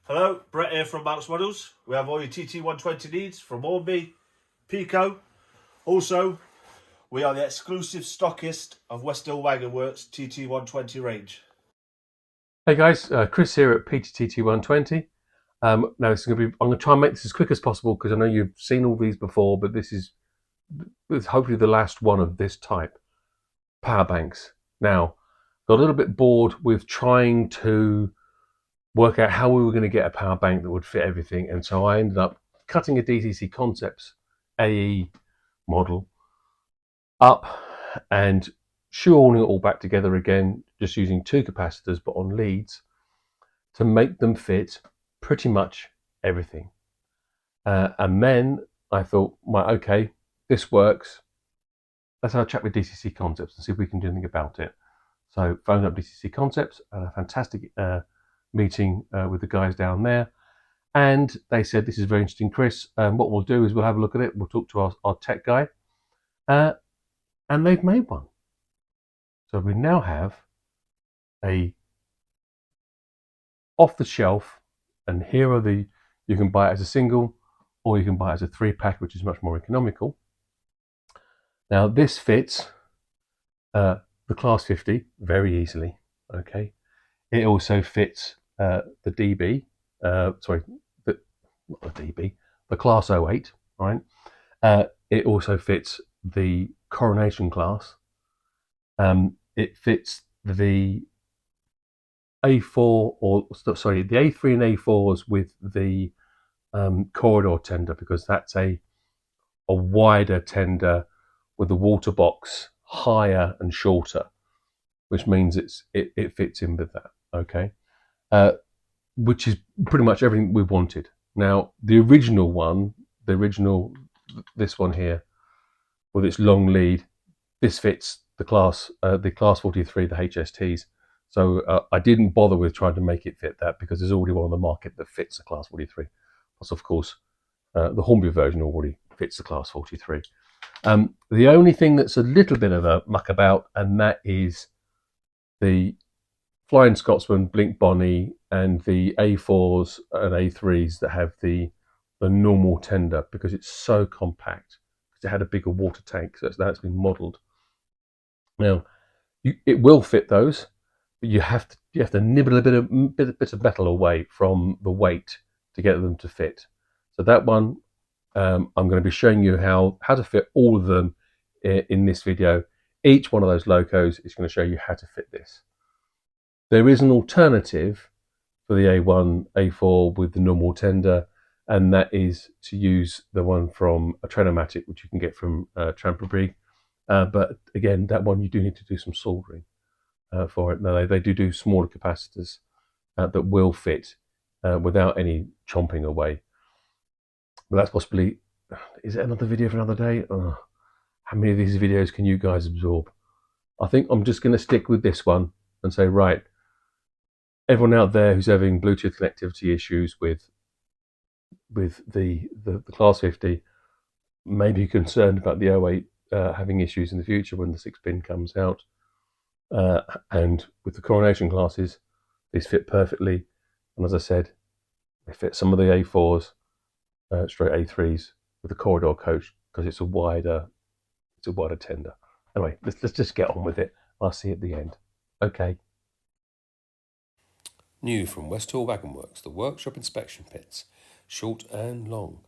Hello, Brett here from Marks Models. We have all your TT120 needs from Hornby, Pico. Also, we are the exclusive stockist of West Hill Wagon Works TT120 range. Hey guys, Chris here at TT120. Now this is going to be. I'm going to try and make this as quick as possible because I know you've seen all these before, but this is hopefully the last one of this type. Power banks. Now, got a little bit bored with trying to work out how we were going to get a power bank that would fit everything, and so I ended up cutting a DCC Concepts AE model up and shoehorning it all back together again, just using two capacitors but on leads to make them fit pretty much everything. And then I thought, well, okay, this works. Let's have a chat with DCC Concepts and see if we can do anything about it. So phoned up DCC Concepts, had a fantastic meeting with the guys down there. And they said, this is very interesting, Chris. What we'll do is we'll have a look at it. We'll talk to our tech guy. And they've made one. So we now have a off the shelf, and here are you can buy it as a single or you can buy it as a 3-pack, which is much more economical. Now this fits the Class 50 very easily. Okay, it also fits the DB, not the DB, the Class 08. Right, it also fits the Coronation class. It fits the A4 the A3 and A4s with the corridor tender, because that's a wider tender with the water box higher and shorter, which means it fits in with that. Okay, which is pretty much everything we wanted. Now the original one, this one here with its long lead, this fits the class 43, the HSTs. So I didn't bother with trying to make it fit that, because there's already one on the market that fits the class 43. Plus, of course, the Hornby version already fits the class 43. The only thing that's a little bit of a muck about, and that is the Flying Scotsman, Blink Bonnie, and the A4s and A3s that have the normal tender, because it's so compact. Because it had a bigger water tank, so that's been modelled. Now, it will fit those, but you have to nibble a bit of metal away from the weight to get them to fit. So that one, I'm going to be showing you how to fit all of them in this video. Each one of those LOCO'S is going to show you how to fit this. There is an alternative for the A1, A4 with the normal tender, and that is to use the one from a Train-O-matic, which you can get from Train-O-matic. But again, that one you do need to do some soldering for it. Now they do smaller capacitors that will fit without any chomping away. But that's possibly, is it another video for another day? Oh, how many of these videos can you guys absorb? I think I'm just going to stick with this one and say, right, everyone out there who's having Bluetooth connectivity issues with the Class 50, maybe concerned about the 08 having issues in the future when the 6-pin comes out. And with the Coronation classes, these fit perfectly. And as I said, they fit some of the A4s, straight A3s with the corridor coach, because it's a wider tender. Anyway, let's just get on with it. I'll see you at the end. Okay. New from West Hill Wagon Works, the workshop inspection pits, short and long.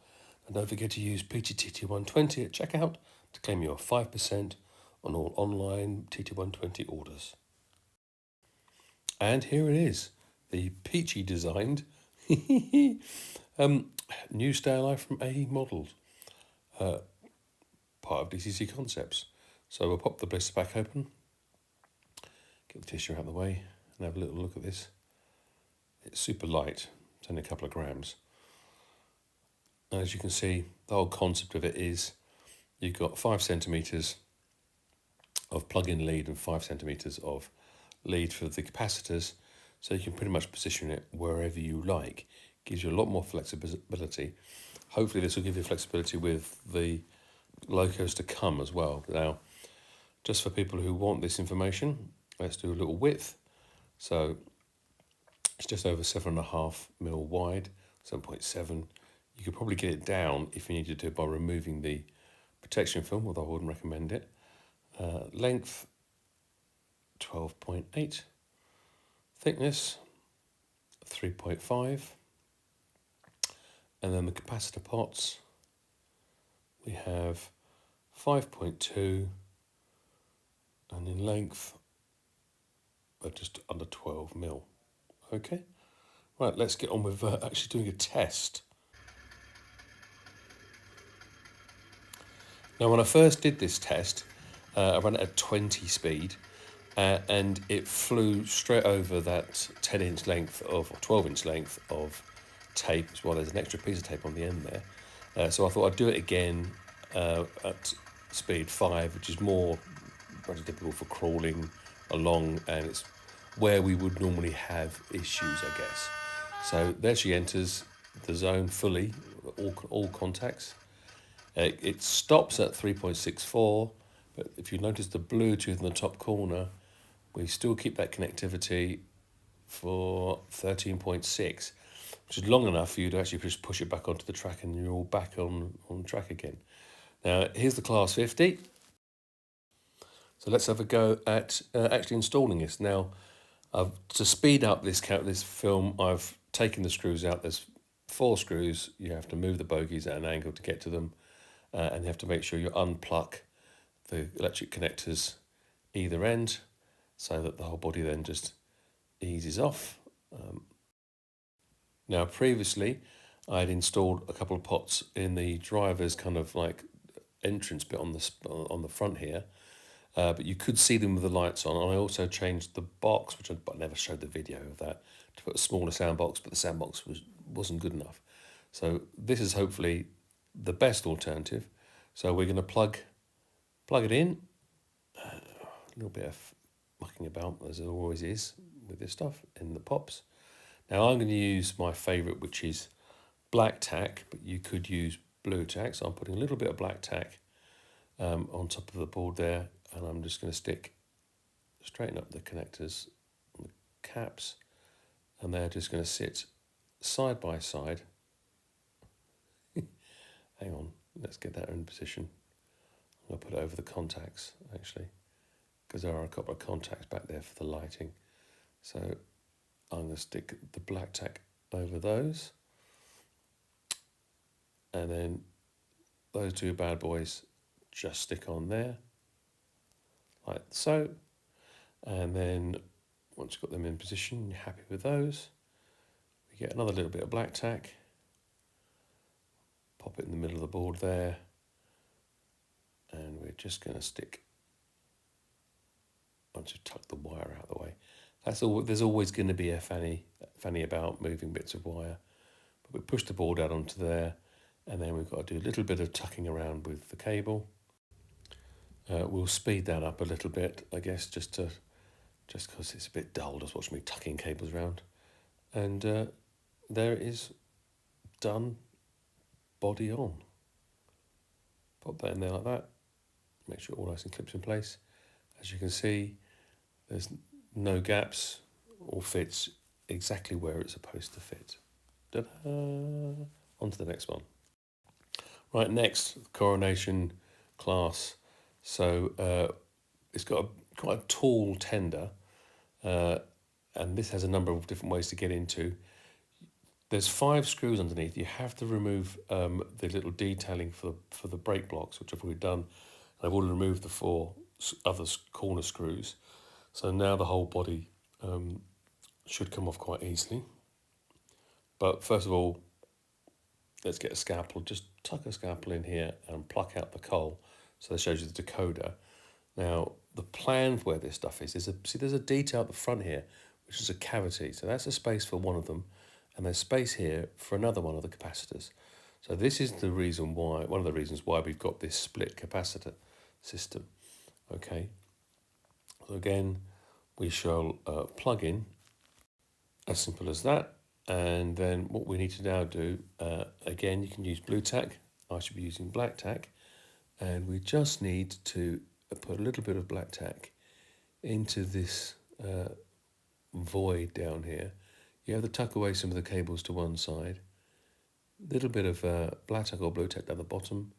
And don't forget to use PTT120 at checkout to claim your 5% on all online TT120 orders. And here it is, the peachy designed new stay alive from AE Models, part of DCC Concepts. So we'll pop the blister back open, get the tissue out of the way, and have a little look at this. It's super light, it's only a couple of grams. And as you can see, the whole concept of it is you've got 5 centimetres of plug-in lead and 5 centimetres of lead for the capacitors, so you can pretty much position it wherever you like. Gives you a lot more flexibility. Hopefully this will give you flexibility with the LOCO'S to come as well. Now, just for people who want this information, let's do a little width. So It's just over 7.5mm wide, 7.7. You could probably get it down if you needed to by removing the protection film, although I wouldn't recommend it. Length 12.8, thickness 3.5, and then the capacitor pots we have 5.2, and in length they're just under 12mm. Okay, right, let's get on with actually doing a test. Now, when I first did this test, I ran it at 20 speed, and it flew straight over that 10-inch length of, or 12-inch length of tape, as well as an extra piece of tape on the end there. So I thought I'd do it again at speed 5, which is more pretty typical for crawling along, and it's where we would normally have issues, I guess. So there she enters the zone fully, all contacts. It stops at 3.64, but if you notice the Bluetooth in the top corner, we still keep that connectivity for 13.6, which is long enough for you to actually just push it back onto the track and you're all back on track again. Now, here's the Class 50. So let's have a go at actually installing this. Now, to speed up this film, I've taken the screws out. There's 4 screws. You have to move the bogies at an angle to get to them. And you have to make sure you unplug the electric connectors either end so that the whole body then just eases off. Now, previously, I had installed a couple of pots in the driver's kind of like entrance bit on the front here, but you could see them with the lights on. And I also changed the box, which I never showed the video of that, to put a smaller sound box, but the sound box wasn't good enough. So this is hopefully the best alternative. So we're going to plug it in. A little bit of mucking about, as there always is with this stuff, in the pops. Now I'm going to use my favourite, which is black tack, but you could use blue tack. So I'm putting a little bit of black tack on top of the board there, and I'm just going to straighten up the connectors on the caps, and they're just going to sit side by side. Hang on, let's get that in position. I'm going to put it over the contacts, actually, because there are a couple of contacts back there for the lighting. So I'm going to stick the black tack over those. And then those 2 bad boys just stick on there, like so. And then once you've got them in position, you're happy with those, we get another little bit of black tack. Pop it in the middle of the board there, and we're just going to stick, once you've tucked the wire out of the way. That's all. There's always going to be a fanny about moving bits of wire, but we push the board out onto there, and then we've got to do a little bit of tucking around with the cable. We'll speed that up a little bit, I guess, just because it's a bit dull just watching me tucking cables around. And there it is, done. Body on. Pop that in there like that. Make sure all nice and clips in place. As you can see, there's no gaps. All fits exactly where it's supposed to fit. Ta-da! On to the next one. Right, next, Coronation class. So it's got quite a tall tender, and this has a number of different ways to get into. There's 5 screws underneath. You have to remove the little detailing for the brake blocks, which I've already done. I've already removed the 4 other corner screws. So now the whole body should come off quite easily. But first of all, let's get a scalpel. Just tuck a scalpel in here and pluck out the coal. So that shows you the decoder. Now, the plan for where this stuff is, there's a detail at the front here, which is a cavity. So that's a space for one of them. And there's space here for another one of the capacitors. So this is the reason why, one of the reasons why we've got this split capacitor system. Okay. So again, we shall plug in, as simple as that. And then what we need to now do, again, you can use blue tack. I should be using black tack. And we just need to put a little bit of black tack into this void down here. You have to tuck away some of the cables to one side. Little bit of black tack or blue tack down the bottom.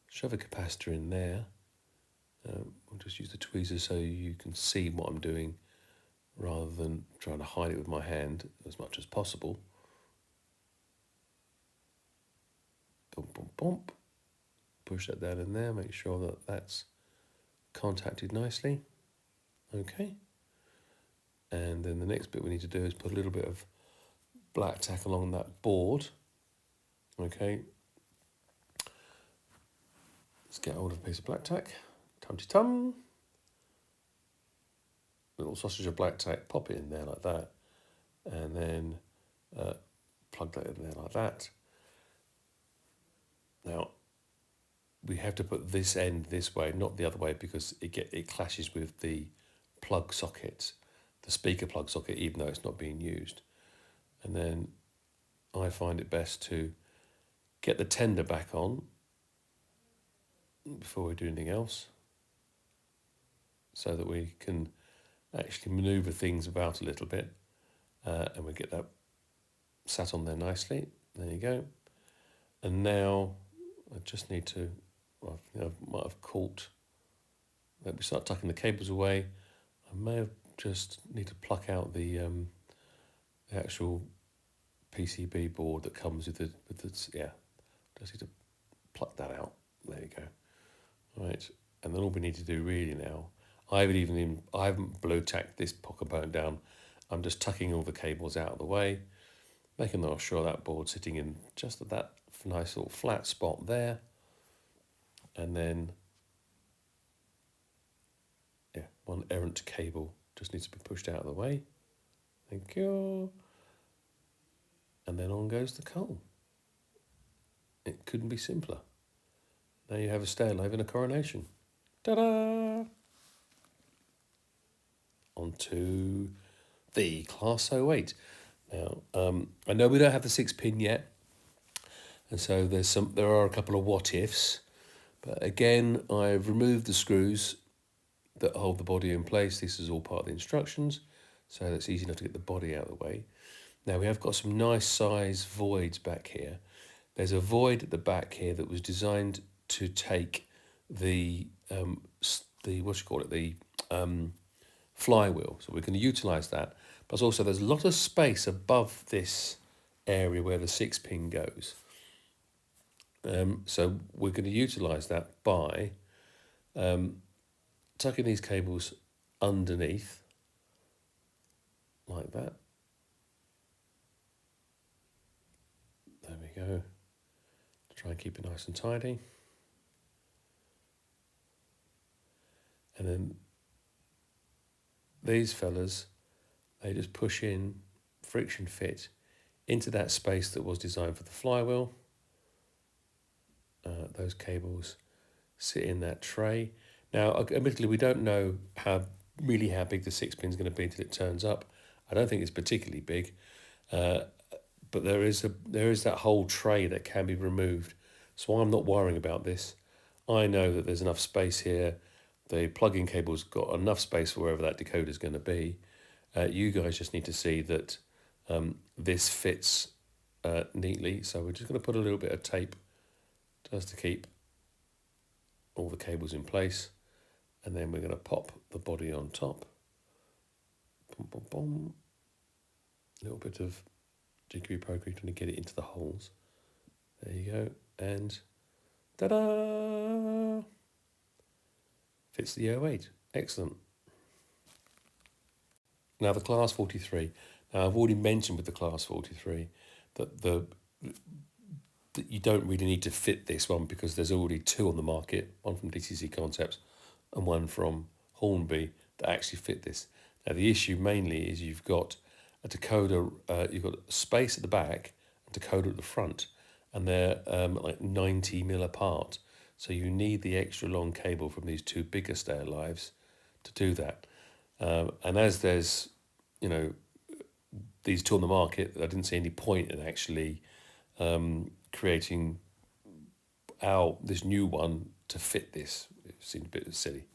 Shove a capacitor in there. I'll just use the tweezers so you can see what I'm doing rather than trying to hide it with my hand as much as possible. Bump, bump, bump. Push that down in there, make sure that that's contacted nicely. Okay. And then the next bit we need to do is put a little bit of black tack along that board. Okay. Let's get hold of a piece of black tack. Tum-ti-tum. Little sausage of black tack, pop it in there like that. And then plug that in there like that. Now, we have to put this end this way, not the other way, because it clashes with the plug socket, the speaker plug socket, even though it's not being used. And then I find it best to get the tender back on before we do anything else, so that we can actually manoeuvre things about a little bit, and we get that sat on there nicely. There you go. And now I just need to, I might have caught, let me start tucking the cables away. I may have just need to pluck out the actual PCB board that comes with the yeah, just need to pluck that out. There you go. Right, and then all we need to do really now, I haven't blue tacked this component down. I'm just tucking all the cables out of the way, making sure that board's sitting in just at that nice little flat spot there. And then, yeah, one errant cable just needs to be pushed out of the way. Thank you. And then on goes the coal. It couldn't be simpler. Now you have a stay alive in a coronation. Ta-da! On to the Class 08. Now, I know we don't have the 6-pin yet, and so there are a couple of what ifs, but again, I've removed the screws that hold the body in place. This is all part of the instructions, so that's easy enough to get the body out of the way. Now we have got some nice size voids back here. There's a void at the back here that was designed to take the flywheel, so we're going to utilise that. But also there's a lot of space above this area where the 6-pin goes. So we're going to utilise that by tucking these cables underneath, like that. There we go. Try and keep it nice and tidy. And then these fellas, they just push in, friction fit, into that space that was designed for the flywheel. Those cables sit in that tray. Now, admittedly, we don't know how big the 6-pin is going to be until it turns up. I don't think it's particularly big, but there is that whole tray that can be removed. So I'm not worrying about this. I know that there's enough space here. The plug-in cable's got enough space for wherever that decoder is going to be. You guys just need to see that this fits neatly. So we're just going to put a little bit of tape just to keep all the cables in place. And then we're going to pop the body on top. Boom, boom, boom. A little bit of jiggery pokery trying to get it into the holes. There you go. And ta-da! Fits the 08. Excellent. Now the Class 43. Now I've already mentioned with the Class 43 that you don't really need to fit this one because there's already two on the market, one from DCC Concepts and one from Hornby that actually fit this. Now the issue mainly is you've got a decoder, you've got space at the back and decoder at the front, and they're like 90mm apart. So you need the extra long cable from these two bigger stay alives to do that. And as there's, these two on the market, I didn't see any point in actually creating this new one to fit this. It seemed a bit silly.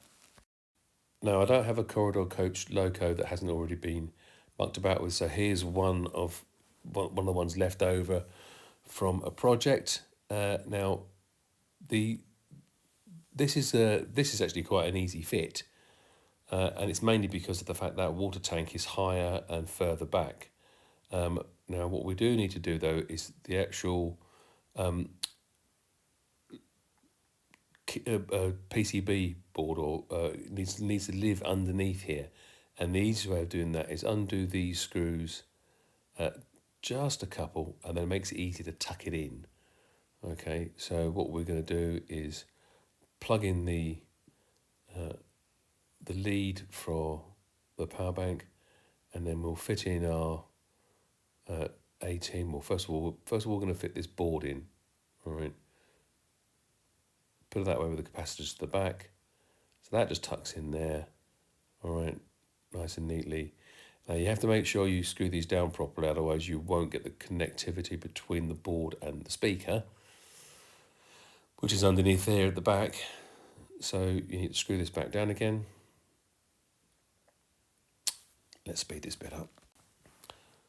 Now, I don't have a corridor coach loco that hasn't already been mucked about with. So here's one of the ones left over from a project. Now, this is actually quite an easy fit, and it's mainly because of the fact that water tank is higher and further back. Now, what we do need to do though is the actual PCB board or needs to live underneath here, and the easiest way of doing that is undo these screws, just a couple, and then it makes it easy to tuck it in. Okay, so what we're going to do is plug in the lead for the power bank, and then we'll fit in our 18. Well, first of all, we're going to fit this board in. All right. Put it that way with the capacitors to the back. So that just tucks in there. All right, nice and neatly. Now you have to make sure you screw these down properly, otherwise you won't get the connectivity between the board and the speaker, which is underneath there at the back. So you need to screw this back down again. Let's speed this bit up.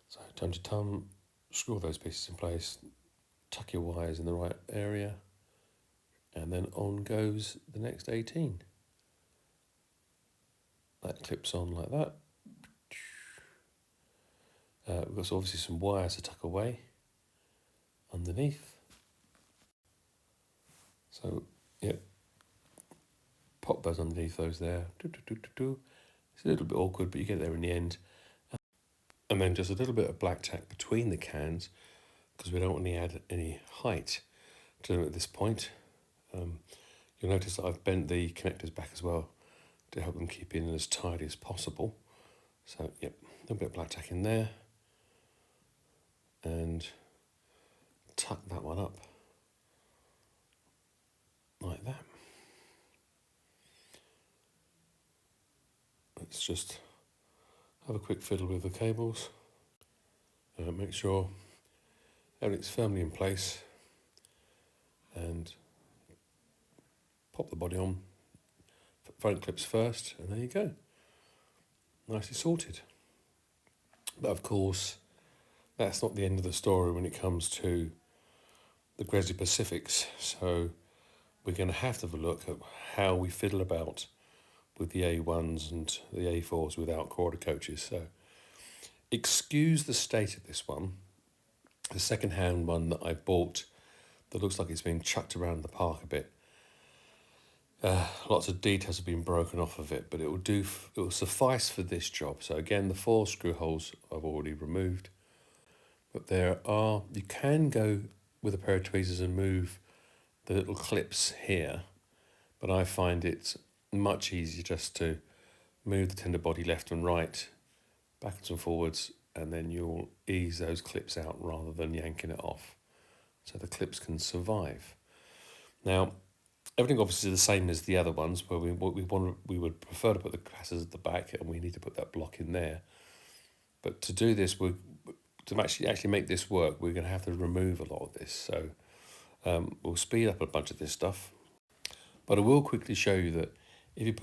So tum to tum, screw all those pieces in place, tuck your wires in the right area, and then on goes the next 18. That clips on like that. We've got obviously some wires to tuck away underneath. So, yep, pop those underneath those there. It's a little bit awkward, but you get there in the end. And then just a little bit of black tack between the cans, because we don't want to add any height to them at this point. You'll notice that I've bent the connectors back as well to help them keep in as tidy as possible. So, yep, a little bit of black tack in there. And tuck that one up like that. Let's just have a quick fiddle with the cables. Make sure everything's firmly in place, and pop the body on. Front clips first, and there you go. Nicely sorted. But of course, that's not the end of the story when it comes to the Grizzly Pacifics. So we're going to have to have a look at how we fiddle about with the A1s and the A4s without quarter coaches. So excuse the state of this one. The second-hand one that I bought that looks like it's been chucked around the park a bit. Lots of details have been broken off of it, but it will suffice for this job. So again, the 4 screw holes I've already removed. But you can go with a pair of tweezers and move the little clips here, but I find it much easier just to move the tender body left and right, backwards and forwards, and then you'll ease those clips out rather than yanking it off, so the clips can survive. Now, everything obviously is the same as the other ones, where we would prefer to put the capacitors at the back, and we need to put that block in there. But to do this, to actually make this work, we're going to have to remove a lot of this. So we'll speed up a bunch of this stuff. But I will quickly show you that if you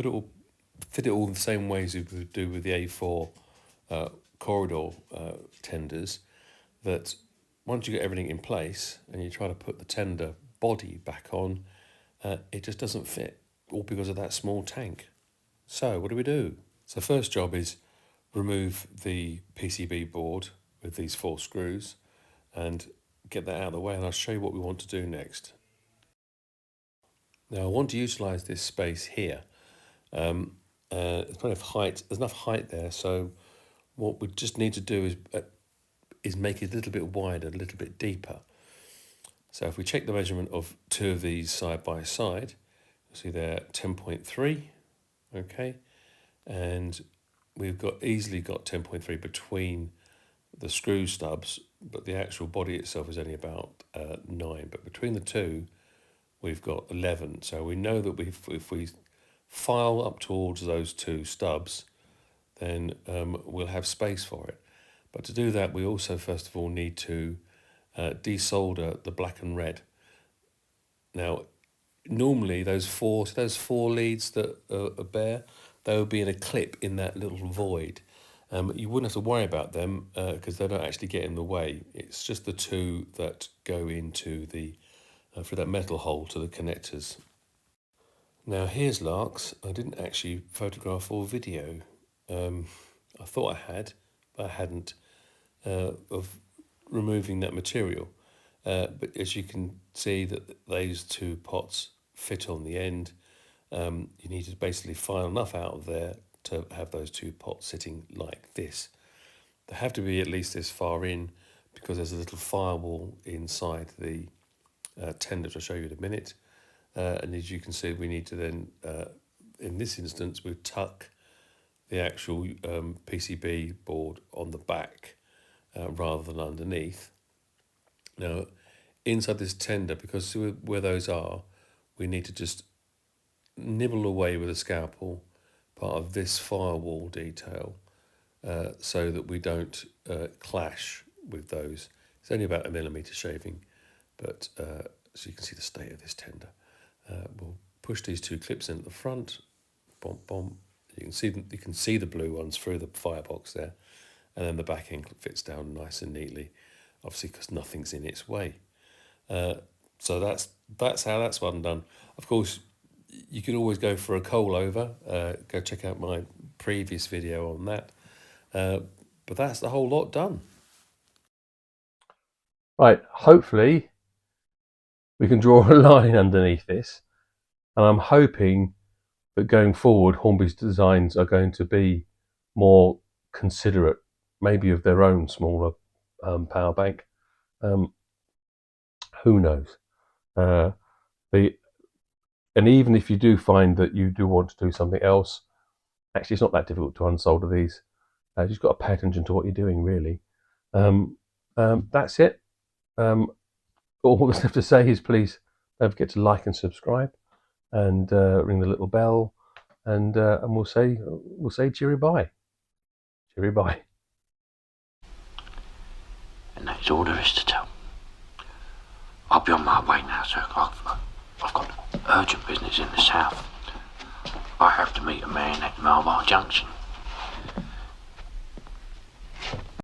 fit it all the same way as you would do with the A4 corridor tenders, that once you get everything in place and you try to put the tender body back on, it just doesn't fit, all because of that small tank. So what do we do? So first job is remove the PCB board with these 4 screws and get that out of the way, and I'll show you what we want to do next. Now I want to utilise this space here. There's plenty of height. There's enough height there, so what we just need to do is make it a little bit wider, a little bit deeper. So if we check the measurement of 2 of these side by side, you'll see they're 10.3, okay, and we've easily got 10.3 between the screw stubs, but the actual body itself is only about 9. But between the 2, we've got 11. So we know that if we file up towards those 2 stubs, then we'll have space for it. But to do that, we also first of all need to desolder the black and red. Now, normally those four leads that are bare, they will be in a clip in that little void. You wouldn't have to worry about them because they don't actually get in the way. It's just the two that go into the through that metal hole to the connectors. Now here's Larks. I didn't actually photograph or video. I thought I had, but I hadn't, of removing that material. But as you can see that those two pots fit on the end, you need to basically file enough out of there to have those two pots sitting like this. They have to be at least this far in because there's a little firewall inside the tender, which I'll show you in a minute. And as you can see, we need to then, in this instance, we tuck the actual PCB board on the back rather than underneath. Now, inside this tender, because where those are, we need to just nibble away with a scalpel part of this firewall detail so that we don't clash with those. It's only about 1 millimetre shaving, but so you can see the state of this tender. We'll push these two clips in at the front, bomb, bomb. You can see the blue ones through the firebox there, and then the back end fits down nice and neatly, obviously because nothing's in its way. So that's how that's one done. Of course, you can always go for a coal over. Go check out my previous video on that. But that's the whole lot done. Right, hopefully we can draw a line underneath this, and I'm hoping that going forward Hornby's designs are going to be more considerate, maybe of their own smaller power bank. Who knows? And even if you do find that you do want to do something else, actually it's not that difficult to unsolder these. You've just got to pay attention to what you're doing, really. That's it. All that's left to say is please don't forget to like and subscribe, and ring the little bell, and we'll say cheery bye. Cheery bye. And that is all there is to tell. I'll be on my way now, sir. I've got urgent business in the south. I have to meet a man at Marlborough Junction.